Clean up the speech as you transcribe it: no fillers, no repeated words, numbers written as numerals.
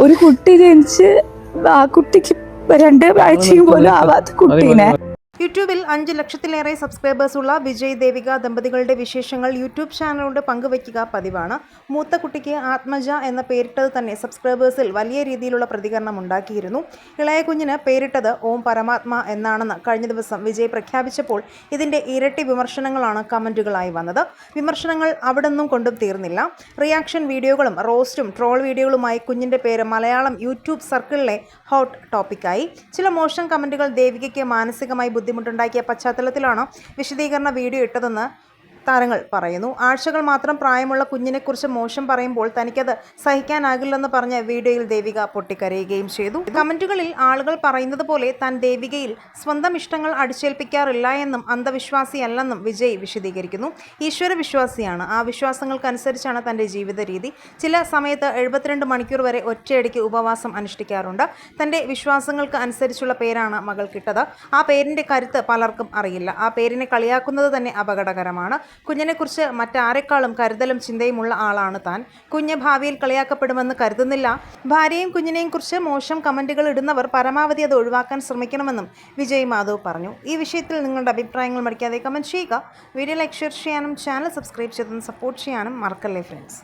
ഒരു കുട്ടി ജനിച്ച് ആ കുട്ടിക്ക് 2 ആഴ്ചയും പോലും ആവാത്ത കുട്ടീനെ. യൂട്യൂബിൽ 5 ലക്ഷത്തിലേറെ സബ്സ്ക്രൈബേഴ്സ് ഉള്ള വിജയ് ദേവിക ദമ്പതികളുടെ വിശേഷങ്ങൾ യൂട്യൂബ് ചാനലിലൂടെ പങ്കുവയ്ക്കുക പതിവാണ്. മൂത്ത കുട്ടിക്ക് ആത്മജ എന്ന പേരിട്ടത് തന്നെ സബ്സ്ക്രൈബേഴ്സിൽ വലിയ രീതിയിലുള്ള പ്രതികരണം ഉണ്ടാക്കിയിരുന്നു. ഇളയ കുഞ്ഞിന് പേരിട്ടത് ഓം പരമാത്മ എന്നാണെന്ന് കഴിഞ്ഞ ദിവസം വിജയ് പ്രഖ്യാപിച്ചപ്പോൾ ഇതിന്റെ ഇരട്ടി വിമർശനങ്ങളാണ് കമന്റുകളായി വന്നത്. വിമർശനങ്ങൾ അവിടൊന്നും കൊണ്ടും തീർന്നില്ല. റിയാക്ഷൻ വീഡിയോകളും റോസ്റ്റും ട്രോൾ വീഡിയോകളുമായി കുഞ്ഞിന്റെ പേര് മലയാളം യൂട്യൂബ് സർക്കിളിലെ ഹോട്ട് ടോപ്പിക്കായി. ചില മോശം കമന്റുകൾ ദേവികയ്ക്ക് മാനസികമായി ബുദ്ധിമുട്ടുണ്ടാക്കിയ പശ്ചാത്തലത്തിലാണ് വിശദീകരണ വീഡിയോ ഇട്ടതെന്ന് താരങ്ങൾ പറയുന്നു. ആഴ്ചകൾ മാത്രം പ്രായമുള്ള കുഞ്ഞിനെക്കുറിച്ച് മോശം പറയുമ്പോൾ തനിക്കത് സഹിക്കാനാകില്ലെന്ന് പറഞ്ഞ വീഡിയോയിൽ ദേവിക പൊട്ടിക്കരയുകയും ചെയ്തു. കമന്റുകളിൽ ആളുകൾ പറയുന്നത് പോലെ താൻ ദേവികയിൽ സ്വന്തം ഇഷ്ടങ്ങൾ അടിച്ചേൽപ്പിക്കാറില്ല എന്നും അന്ധവിശ്വാസിയല്ലെന്നും വിജയ് വിശദീകരിക്കുന്നു. ഈശ്വര വിശ്വാസിയാണ്. ആ വിശ്വാസങ്ങൾക്കനുസരിച്ചാണ് തൻ്റെ ജീവിത രീതി. ചില സമയത്ത് 72 മണിക്കൂർ വരെ ഒറ്റയടിക്ക് ഉപവാസം അനുഷ്ഠിക്കാറുണ്ട്. തൻ്റെ വിശ്വാസങ്ങൾക്ക് അനുസരിച്ചുള്ള പേരാണ് മകൾക്കിട്ടത്. ആ പേരിൻ്റെ കരുത്ത് പലർക്കും അറിയില്ല. ആ പേരിനെ കളിയാക്കുന്നത് തന്നെ അപകടകരമാണ്. കുഞ്ഞിനെക്കുറിച്ച് മറ്റാരെക്കാളും കരുതലും ചിന്തയുമുള്ള ആളാണ് താൻ. കുഞ്ഞ് ഭാവിയിൽ കളിയാക്കപ്പെടുമെന്ന് കരുതുന്നില്ല. ഭാര്യയും കുഞ്ഞിനെയും കുറിച്ച് മോശം കമന്റുകൾ ഇടുന്നവർ പരമാവധി അത് ഒഴിവാക്കാൻ ശ്രമിക്കണമെന്നും വിജയ് മാധവ് പറഞ്ഞു. ഈ വിഷയത്തിൽ നിങ്ങളുടെ അഭിപ്രായങ്ങൾ മടിക്കാതെ കമന്റ് ചെയ്യുക. വീഡിയോ ലൈക്ക് ഷെയർ ചെയ്യാനും ചാനൽ സബ്സ്ക്രൈബ് ചെയ്തും സപ്പോർട്ട് ചെയ്യാനും മറക്കല്ലേ ഫ്രണ്ട്സ്.